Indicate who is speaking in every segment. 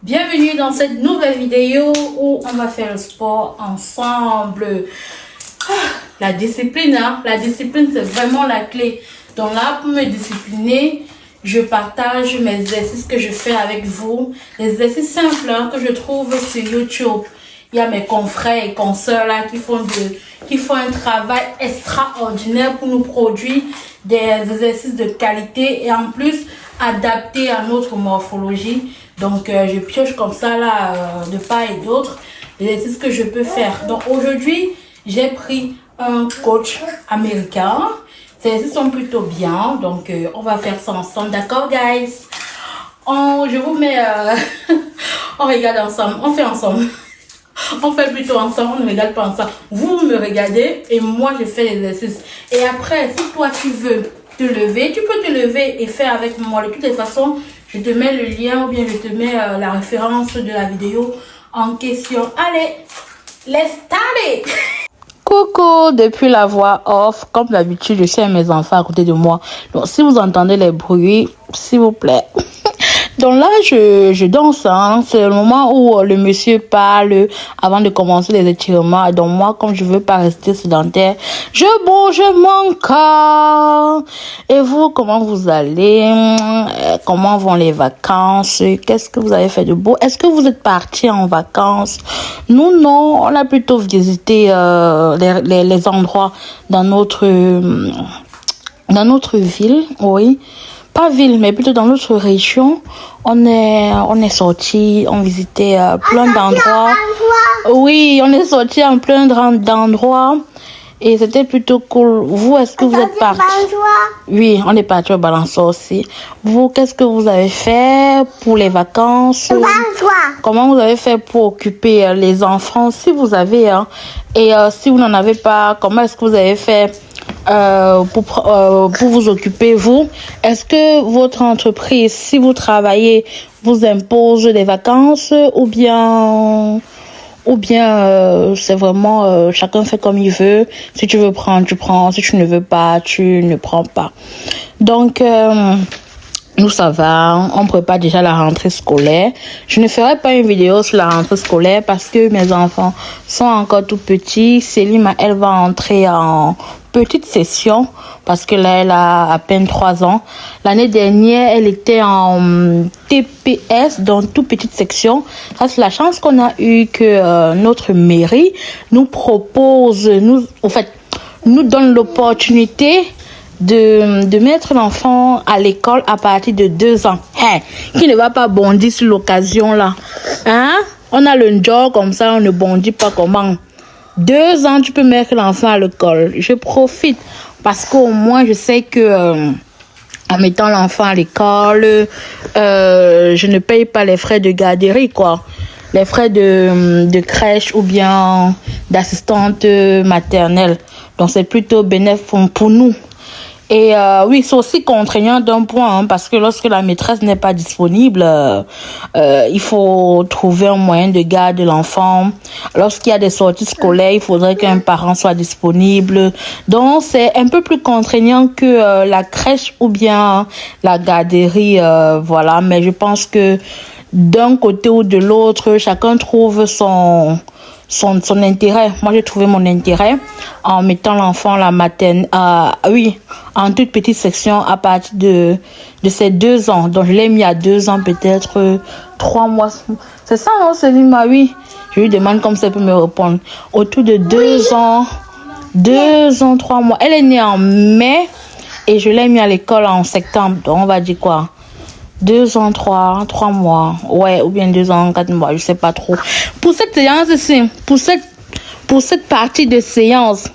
Speaker 1: Bienvenue dans cette nouvelle vidéo où on va faire le sport ensemble. La discipline, la discipline c'est vraiment la clé. Donc là, pour me discipliner, je partage mes exercices que je fais avec vous. Les exercices simples que je trouve sur YouTube. Il y a mes confrères et consoeurs là qui font un travail extraordinaire pour nous produire des exercices de qualité et en plus adaptés à notre morphologie. Donc je pioche comme ça là de part et d'autre les exercices que je peux faire. Donc aujourd'hui, j'ai pris un coach américain. Ces exercices sont plutôt bien. Donc on va faire ça ensemble. D'accord, guys? Je vous mets... on regarde ensemble. On fait ensemble. On fait plutôt ensemble, on ne regarde pas ensemble. Vous me regardez et moi je fais l'exercice. Et après, si toi tu veux te lever, tu peux te lever et faire avec moi. De toutes les façons, je te mets le lien ou bien je te mets la référence de la vidéo en question. Allez, let's start it! Coucou, depuis la voix off, comme d'habitude, je suis avec mes enfants à côté de moi. Donc si vous entendez les bruits, s'il vous plaît. Donc là, je danse, hein. C'est le moment où le monsieur parle avant de commencer les étirements. Donc moi, comme je veux pas rester sédentaire, je bouge mon corps. Et vous, comment vous allez? Comment vont les vacances? Qu'est-ce que vous avez fait de beau? Est-ce que vous êtes partis en vacances? Nous, non. On a plutôt visité les endroits dans notre ville, oui. Pas ville, mais plutôt dans notre région. On est sorti, on visitait plein d'endroits. Oui, on est sorti en plein d'endroits. Et c'était plutôt cool. Vous, est-ce que vous êtes partis? Oui, on est parti au Balançoire aussi. Vous, qu'est-ce que vous avez fait pour les vacances? Comment vous avez fait pour occuper les enfants, si vous avez, hein? Et si vous n'en avez pas, comment est-ce que vous avez fait pour vous occuper, vous? Est-ce que votre entreprise, si vous travaillez, vous impose des vacances ou bien c'est vraiment chacun fait comme il veut. Si tu veux prendre, tu prends. Si tu ne veux pas, tu ne prends pas. Donc nous, ça va, on prépare déjà la rentrée scolaire. Je ne ferai pas une vidéo sur la rentrée scolaire parce que mes enfants sont encore tout petits. Céline, elle va entrer en petite session parce que là, elle a à peine 3 ans. L'année dernière, elle était en TPS, donc toute petite section. Ça, c'est la chance qu'on a eu que notre mairie nous propose, nous donne l'opportunité de mettre l'enfant à l'école à partir de 2 ans. Qui ne va pas bondir sur l'occasion là. Hein? On a le job comme ça, on ne bondit pas comment. 2 ans, tu peux mettre l'enfant à l'école. Je profite parce qu'au moins je sais que en mettant l'enfant à l'école, je ne paye pas les frais de garderie, quoi. Les frais de crèche ou bien d'assistante maternelle. Donc c'est plutôt bénéfique pour nous. Et oui, c'est aussi contraignant d'un point, hein, parce que lorsque la maîtresse n'est pas disponible, il faut trouver un moyen de garder l'enfant. Lorsqu'il y a des sorties scolaires, il faudrait qu'un parent soit disponible. Donc, c'est un peu plus contraignant que la crèche ou bien la garderie, voilà. Mais je pense que d'un côté ou de l'autre, chacun trouve son intérêt. Moi, j'ai trouvé mon intérêt en mettant l'enfant la maternelle, en toute petite section à partir de ses 2 ans. Donc, je l'ai mis à 2 ans, peut-être 3 mois. C'est ça, non, Céline? Oui. Je lui demande comme ça, elle peut me répondre. Autour de 2 ans, 2 ans, 3 mois. Elle est née en mai et je l'ai mis à l'école en septembre. Donc, on va dire quoi? 2 ans, 3 mois. Ouais, ou bien 2 ans, 4 mois, je sais pas trop. Pour cette séance-ci, pour cette partie de séance,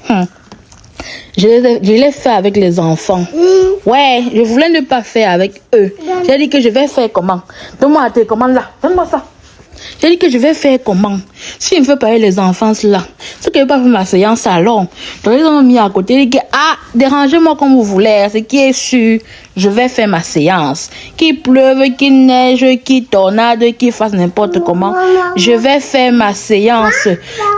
Speaker 1: je l'ai fait avec les enfants. Ouais, je voulais ne pas faire avec eux. J'ai dit que je vais faire comment? Donne-moi la télécommande là. Donne-moi ça. J'ai dit que je vais faire comment? Si je ne veux pas avec les enfants là, c'est que je ne vais pas faire ma séance alors. Donc ils ont mis à côté, ils disent dérangez-moi comme vous voulez, ce qui est sûr, je vais faire ma séance. Qu'il pleuve, qu'il neige, qu'il tornade, qu'il fasse n'importe comment, je vais faire ma séance.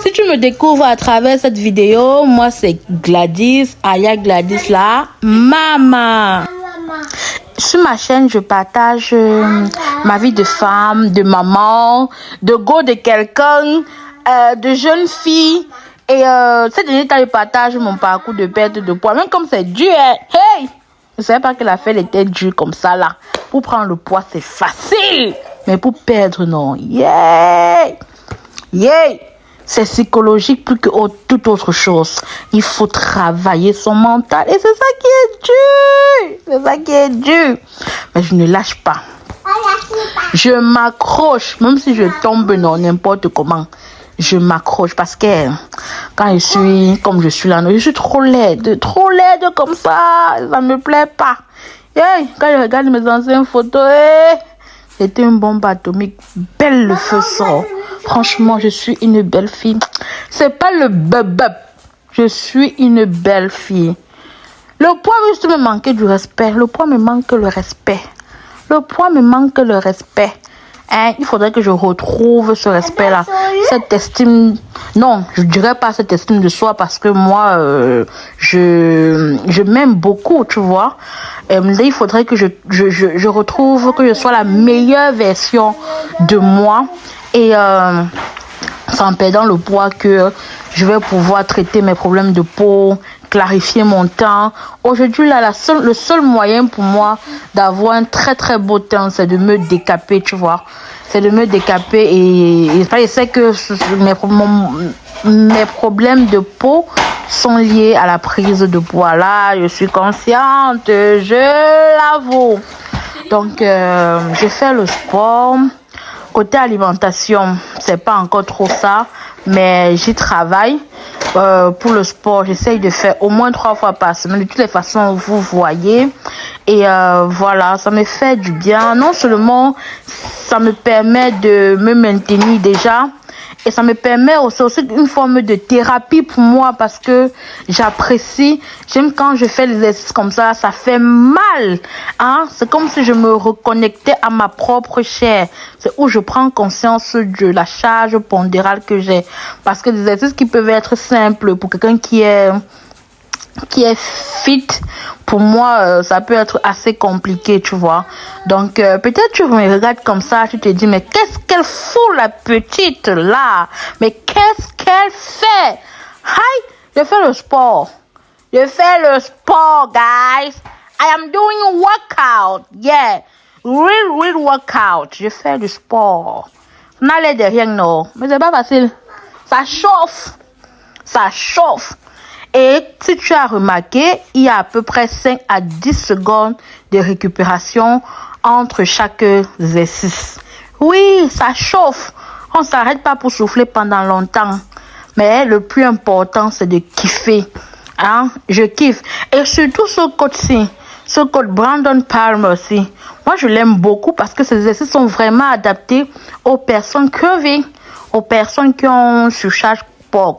Speaker 1: Si tu me découvres à travers cette vidéo, moi c'est Gladys, Aya Gladys là, maman. Sur ma chaîne, je partage ma vie de femme, de maman, de go de quelqu'un, de jeune fille. Et ces derniers temps, je partage mon parcours de perte de poids. Même comme c'est dur, hein. Hey! Je ne savais pas que l'affaire était dure comme ça, là. Pour prendre le poids, c'est facile. Mais pour perdre, non. Yeah! Yeah! C'est psychologique plus que toute autre chose. Il faut travailler son mental. Et c'est ça qui est dur. C'est ça qui est dur. Mais je ne lâche pas. Je m'accroche. Même si je tombe non, n'importe comment. Je m'accroche parce que quand je suis comme je suis là, je suis trop laide comme ça. Ça me plaît pas. Hey, quand je regarde mes anciennes photos, c'était une bombe atomique. Belle, le feu sort. Franchement, je suis une belle fille. C'est pas le bub. Je suis une belle fille. Le poids juste me manquait du respect. Le poids me manque le respect. Le poids me manque le respect. Hein? Il faudrait que je retrouve ce respect-là. Cette estime... Non, je dirais pas cette estime de soi parce que moi, je m'aime beaucoup, tu vois. Il faudrait que je retrouve, que je sois la meilleure version de moi. Et sans perdant le poids que je vais pouvoir traiter mes problèmes de peau, clarifier mon teint. Aujourd'hui, là, le seul moyen pour moi d'avoir un très très beau teint, c'est de me décaper, tu vois. C'est de me décaper et je sais que mes problèmes de peau sont liés à la prise de poids. Là, je suis consciente, je l'avoue. Donc, j'ai fait le sport. Côté alimentation, c'est pas encore trop ça, mais j'y travaille. Pour le sport, j'essaye de faire au moins 3 fois par semaine. De toutes les façons, vous voyez. Et voilà, ça me fait du bien. Non seulement ça me permet de me maintenir déjà, et ça me permet aussi une forme de thérapie pour moi parce que j'apprécie. J'aime quand je fais les exercices comme ça fait mal. Hein? C'est comme si je me reconnectais à ma propre chair. C'est où je prends conscience de la charge pondérale que j'ai. Parce que des exercices qui peuvent être simples pour quelqu'un qui est fit, pour moi, ça peut être assez compliqué, tu vois. Donc, peut-être tu me regardes comme ça, tu te dis, mais qu'est-ce qu'elle fout, la petite, là? Mais qu'est-ce qu'elle fait? Hi, je fais le sport. Je fais le sport, guys. I am doing workout. Yeah. Real workout. Je fais du sport. N'allez de rien, non. Mais c'est pas facile. Ça chauffe. Ça chauffe. Et si tu as remarqué, il y a à peu près 5 à 10 secondes de récupération entre chaque exercice. Oui, ça chauffe. On ne s'arrête pas pour souffler pendant longtemps. Mais le plus important, c'est de kiffer. Hein? Je kiffe. Et surtout ce coach-ci, ce coach Brandon Palmer aussi. Moi, je l'aime beaucoup parce que ces exercices sont vraiment adaptés aux personnes curvy, aux personnes qui ont une surcharge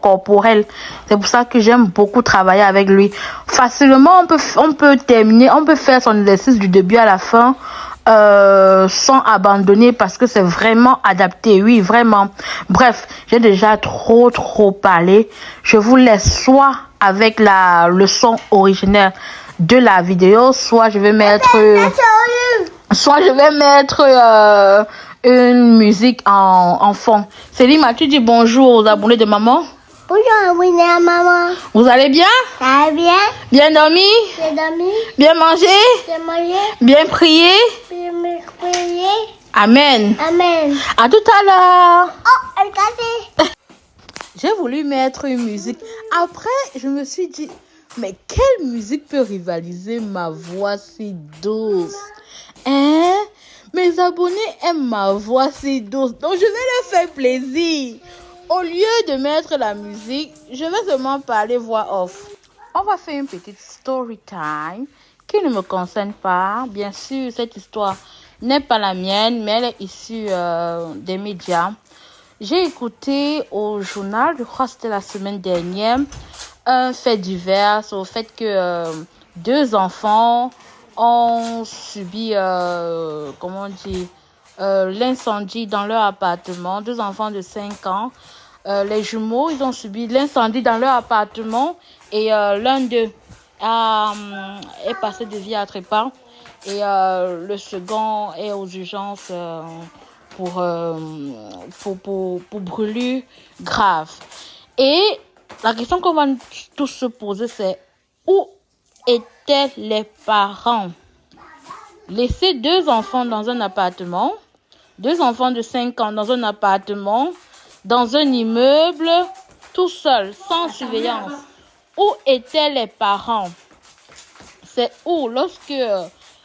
Speaker 1: corporelle. C'est pour ça que j'aime beaucoup travailler avec lui. Facilement, on peut faire son exercice du début à la fin sans abandonner parce que c'est vraiment adapté. Oui, vraiment. Bref, j'ai déjà trop parlé. Je vous laisse soit avec la leçon originelle de la vidéo, soit je vais mettre une musique en fond. Céline, as-tu dit bonjour aux abonnés de maman?
Speaker 2: Bonjour, abonnés à maman.
Speaker 1: Vous allez bien?
Speaker 2: Ça va bien?
Speaker 1: Bien dormi?
Speaker 2: Bien dormi?
Speaker 1: Bien mangé?
Speaker 2: Bien mangé?
Speaker 1: Bien prié?
Speaker 2: Bien prié?
Speaker 1: Amen.
Speaker 2: Amen.
Speaker 1: À tout à l'heure.
Speaker 2: Oh, elle est cassée.
Speaker 1: J'ai voulu mettre une musique. Après, je me suis dit, mais quelle musique peut rivaliser ma voix si douce? Hein? Mes abonnés aiment ma voix si douce, donc je vais leur faire plaisir. Au lieu de mettre la musique, je vais seulement parler voix off. On va faire une petite story time qui ne me concerne pas. Bien sûr, cette histoire n'est pas la mienne, mais elle est issue des médias. J'ai écouté au journal, je crois que c'était la semaine dernière, un fait divers au fait que 2 enfants ont subi, l'incendie dans leur appartement. 2 enfants de 5 ans. Les jumeaux, ils ont subi l'incendie dans leur appartement et l'un d'eux est passé de vie à trépas. Et le second est aux urgences pour brûlure grave. Et la question qu'on va tous se poser, c'est où étaient les parents? Laisser 2 enfants dans un appartement, 2 enfants de 5 ans dans un appartement, dans un immeuble, tout seul, sans surveillance. Où étaient les parents? C'est où, lorsque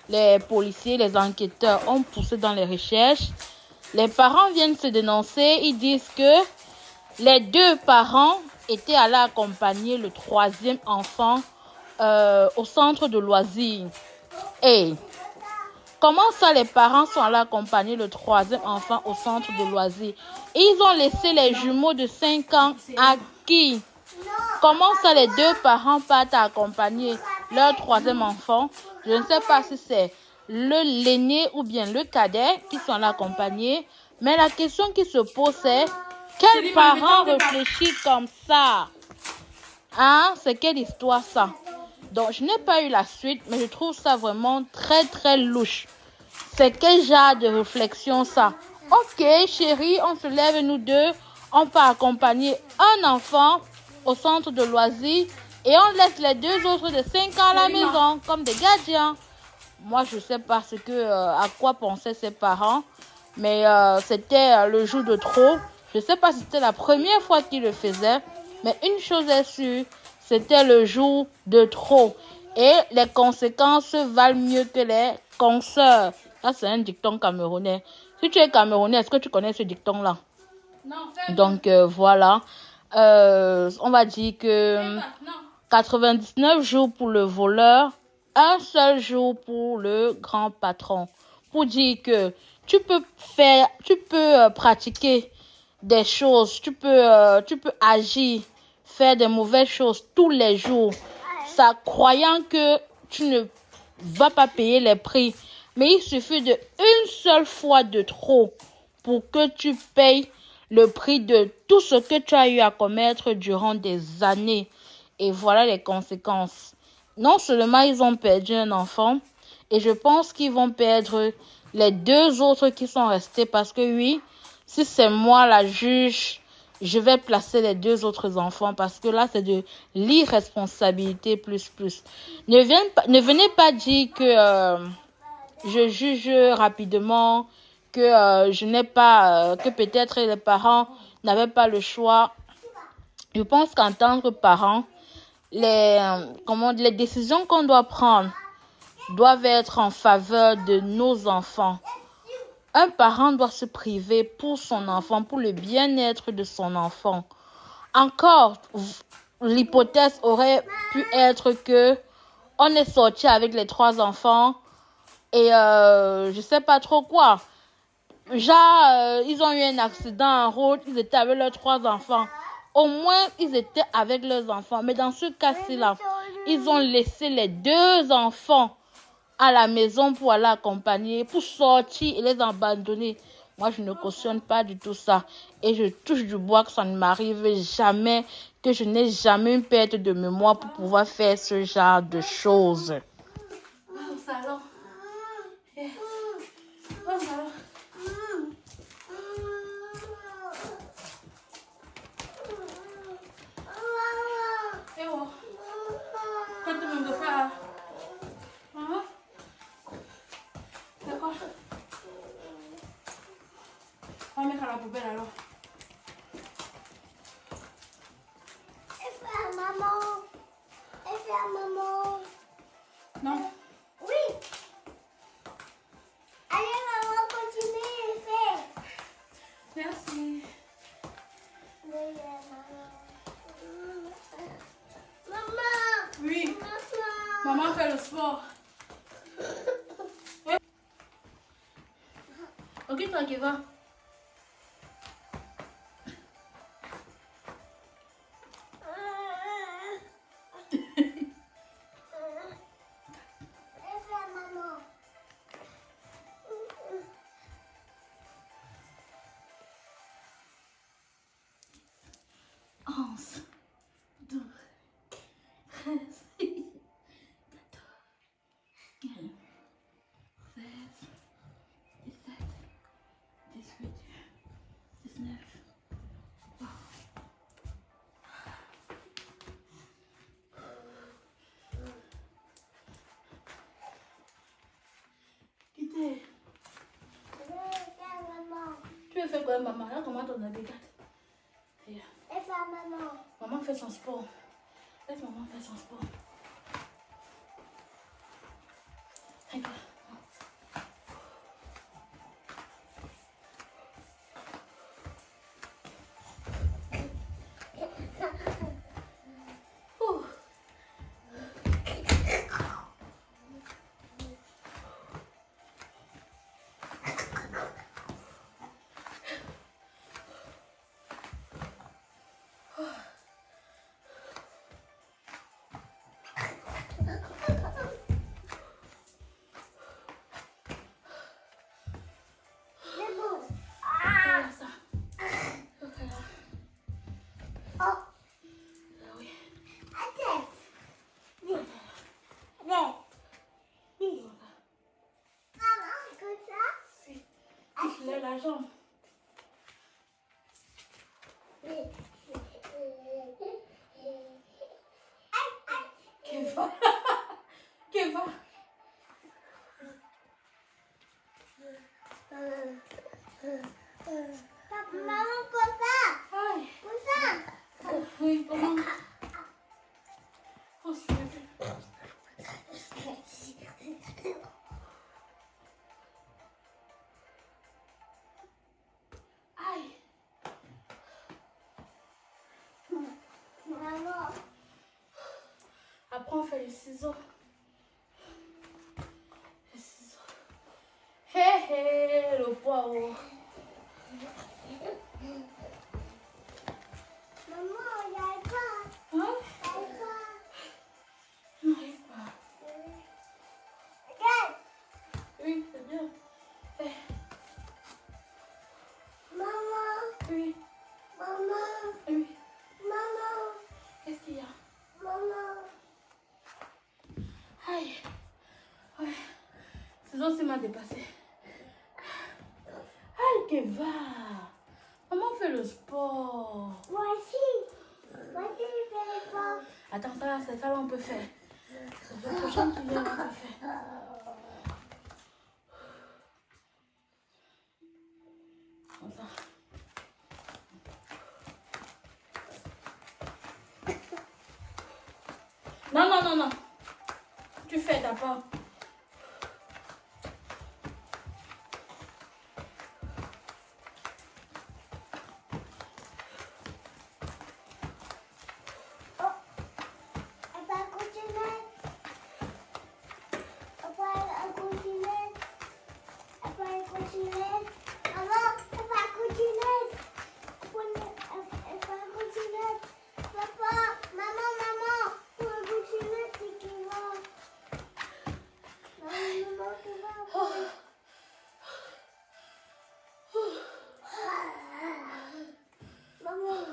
Speaker 1: les policiers, les enquêteurs ont poussé dans les recherches, les parents viennent se dénoncer, ils disent que les 2 parents étaient allés accompagner le 3e enfant au centre de loisirs. Et comment ça, les parents sont allés accompagner le 3e enfant au centre de loisirs? Ils ont laissé les jumeaux de 5 ans à qui? Comment ça, les 2 parents partent accompagner leur 3e enfant? Je ne sais pas si c'est l'aîné ou bien le cadet qui sont allés accompagner. Mais la question qui se pose, c'est quel parent réfléchit comme ça? Hein? C'est quelle histoire ça? Donc, je n'ai pas eu la suite, mais je trouve ça vraiment très, très louche. C'est quel genre de réflexion ça? Ok, chérie, on se lève nous 2, on peut accompagner un enfant au centre de loisirs et on laisse les 2 autres de 5 ans à la maison comme des gardiens. Moi, je ne sais pas à quoi pensaient ses parents, mais c'était le jour de trop. Je ne sais pas si c'était la première fois qu'il le faisait, mais une chose est sûre, c'était le jour de trop. Et les conséquences valent mieux que les consoeurs. Ça, c'est un dicton camerounais. Si tu es camerounais, est-ce que tu connais ce dicton-là? Non. Donc, voilà. On va dire que 99 jours pour le voleur, un seul jour pour le grand patron. Pour dire que tu peux pratiquer des choses, tu peux agir, faire des mauvaises choses tous les jours, ça croyant que tu ne vas pas payer les prix. Mais il suffit de une seule fois de trop pour que tu payes le prix de tout ce que tu as eu à commettre durant des années. Et voilà les conséquences. Non seulement ils ont perdu un enfant, et je pense qu'ils vont perdre les 2 autres qui sont restés parce que oui, si c'est moi la juge, je vais placer les 2 autres enfants parce que là, c'est de l'irresponsabilité plus. Ne venez pas dire que je juge rapidement, que je n'ai pas, que peut-être les parents n'avaient pas le choix. Je pense qu'en tant que parent, les décisions qu'on doit prendre doivent être en faveur de nos enfants. Un parent doit se priver pour son enfant, pour le bien-être de son enfant. Encore, l'hypothèse aurait pu être que on est sorti avec les 3 enfants et je sais pas trop quoi. Genre, ils ont eu un accident en route, ils étaient avec leurs 3 enfants. Au moins, ils étaient avec leurs enfants. Mais dans ce cas-ci là, ils ont laissé les 2 enfants à la maison pour aller accompagner, pour sortir et les abandonner. Moi, je ne cautionne pas du tout ça. Et je touche du bois que ça ne m'arrive jamais, que je n'ai jamais une perte de mémoire pour pouvoir faire ce genre de choses. Au salon. Au salon. Et oh. Quand tu me fais ça? D'accord. On va mettre à la poubelle alors.
Speaker 2: Et faire maman. Et faire maman.
Speaker 1: Non.
Speaker 2: Oui. Allez maman, continue et fais.
Speaker 1: Merci.
Speaker 2: Oui, maman.
Speaker 1: Oui.
Speaker 2: Maman.
Speaker 1: Maman fait le sport. Ok, toi qui vas. Quittez.
Speaker 2: Je vais faire maman.
Speaker 1: Tu veux faire quoi, maman? Là, comment ton habit?
Speaker 2: Et faire maman.
Speaker 1: Maman fait son sport. Laisse maman faire son sport. Regarde. Ouh.
Speaker 2: C'est bon.
Speaker 1: Regarde ça. Regarde.
Speaker 2: Oh.
Speaker 1: Ah oui.
Speaker 2: Attends. Viens. Viens. Viens. Maman, comme ça.
Speaker 1: Si. Je lève la jambe. Keva. Keva.
Speaker 2: Maman, comme ça.
Speaker 1: Aïe.
Speaker 2: Comme ça.
Speaker 1: Oui, comment? Oh, s'il te plaît. Aïe.
Speaker 2: Maman.
Speaker 1: Après, on fait les ciseaux. Les ciseaux. Hé hé, le poireau.
Speaker 2: Maman, il n'y a pas.
Speaker 1: Hein?
Speaker 2: Il n'y a pas.
Speaker 1: Je n'arrive pas.
Speaker 2: Regarde.
Speaker 1: Oui, c'est bien. Fais.
Speaker 2: Maman.
Speaker 1: Oui,
Speaker 2: Maman.
Speaker 1: oui.
Speaker 2: Maman.
Speaker 1: Qu'est-ce qu'il y a?
Speaker 2: Maman.
Speaker 1: Aïe. Ouais. Ciseaux, c'est m'a dépassé. Aïe, Keva. Maman fait le sport.
Speaker 2: Voici. Voici le téléphone.
Speaker 1: Attends, ça, c'est ça là, on peut faire. La prochaine qui vient, on peut faire. Comme ça. Non, non, non, non. Tu fais ta part.
Speaker 2: Elle va continuer. Elle va continuer. Elle va continuer. Maman, elle va continuer. Elle va continuer. Papa, maman, maman, elle va continuer. C'est qui va. Maman, qui va. Maman.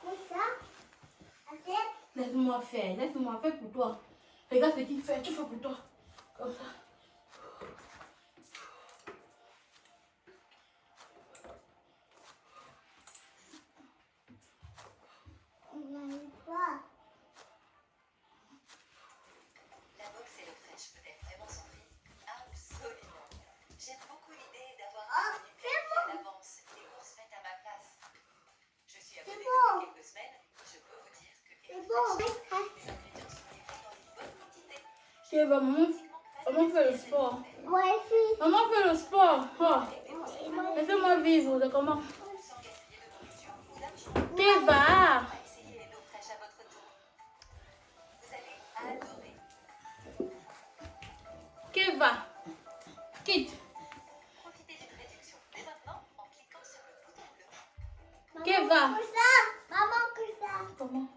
Speaker 2: Comme ça. Attends.
Speaker 1: Laisse-moi faire pour toi. Regarde ce qu'il fait, tu fais pour toi. Comme ça.
Speaker 2: On n'arrive pas.
Speaker 3: La boxe et le crèche peut être vraiment son prix. Absolument. J'aime beaucoup l'idée d'avoir
Speaker 2: Ah,
Speaker 3: une
Speaker 2: c'est
Speaker 3: à
Speaker 2: bon.
Speaker 3: l'avance et les courses faites à ma place. Je suis
Speaker 2: C'est
Speaker 3: abonnée
Speaker 2: bon.
Speaker 3: depuis quelques semaines. Je peux vous dire que
Speaker 2: C'est bon.
Speaker 3: les ingrédients sont livrés dans une bonne quantité.
Speaker 1: Keva, maman fait le sport.
Speaker 2: Voici.
Speaker 1: Maman fait le sport. Oh. Laissez-moi vivre. C'est comment?
Speaker 3: Sans gaspiller de nourriture ou d'argent.
Speaker 1: Keva.
Speaker 3: Essayez l'eau fraîche à votre tour. Vous allez adorer.
Speaker 1: Keva. Quitte.
Speaker 3: Profitez d'une réduction dès maintenant en cliquant sur le bouton bleu.
Speaker 2: Maman,
Speaker 1: Keva.
Speaker 2: comme ça. Maman, comme ça.
Speaker 1: Comment?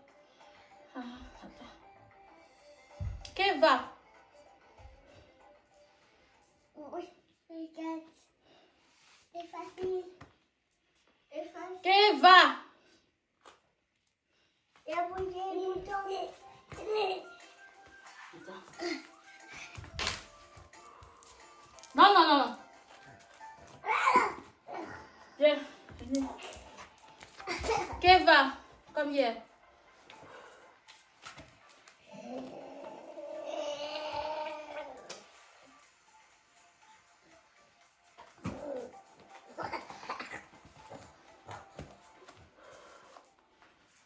Speaker 1: Ah, attends. Keva.
Speaker 2: Oui, regarde. C'est facile. C'est facile.
Speaker 1: Keva.
Speaker 2: Et appuyer le bouton.
Speaker 1: Non, non, non, non. cuisiner. Keva, comme hier.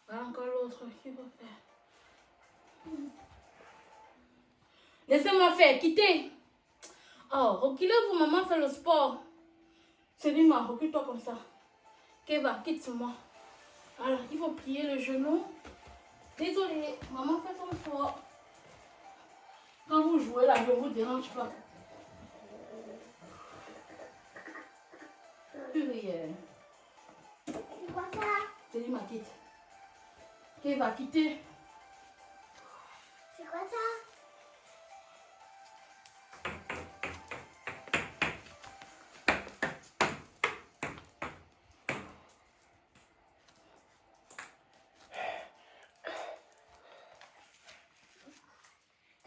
Speaker 1: Voilà encore l'autre qui va faire. Laissez-moi faire, quittez. Oh, reculez-vous, maman fait le sport. Céline, recule-toi comme ça. Keva, quitte sur moi. Voilà, il faut plier le genou. Désolée, maman fait son sport. Quand vous jouez là, je ne vous dérange pas.
Speaker 2: C'est quoi ça?
Speaker 1: Céline, ma quitte. Keva, quitter.
Speaker 2: C'est quoi ça?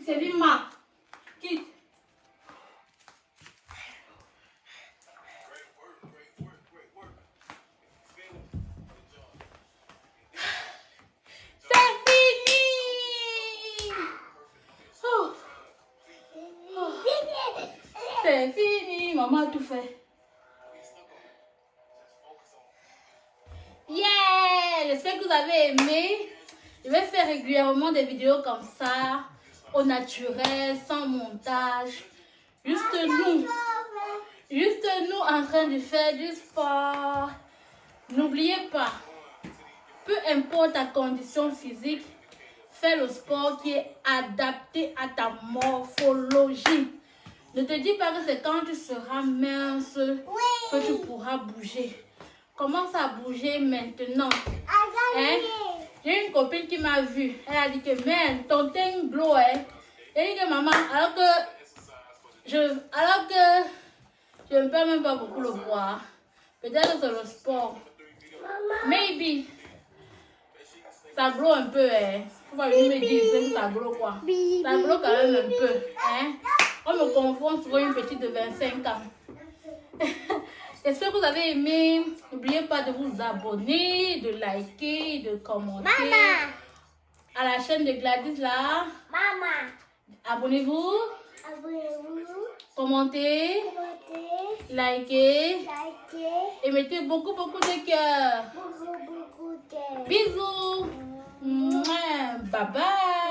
Speaker 1: Céline, ma quitte. C'est fini, maman a tout fait. Yeah! J'espère que vous avez aimé. Je vais faire régulièrement des vidéos comme ça, au naturel, sans montage. Juste nous en train de faire du sport. N'oubliez pas, peu importe ta condition physique, fais le sport qui est adapté à ta morphologie. Ne te dis pas que c'est quand tu seras mince que tu pourras bouger. Commence à bouger maintenant. Hein? J'ai une copine qui m'a vue. Elle a dit que, mais ton teint glow, hein? Elle dit que maman, alors que je ne peux même pas beaucoup le voir. Peut-être que c'est le sport. Maybe. Ça glow un peu, hein? Faut pas venir me dire que ça glow quoi. Ça glow quand même un peu, hein? On me confond souvent une petite de 25 ans. J'espère que vous avez aimé. N'oubliez pas de vous abonner, de liker, de commenter.
Speaker 2: Maman.
Speaker 1: À la chaîne de Gladys là.
Speaker 2: Maman.
Speaker 1: Abonnez-vous.
Speaker 2: Abonnez-vous.
Speaker 1: Commentez.
Speaker 2: Commentez.
Speaker 1: Likez.
Speaker 2: Likez.
Speaker 1: Et mettez beaucoup de cœur.
Speaker 2: Beaucoup de.
Speaker 1: Bisous. Mouah. Bye bye.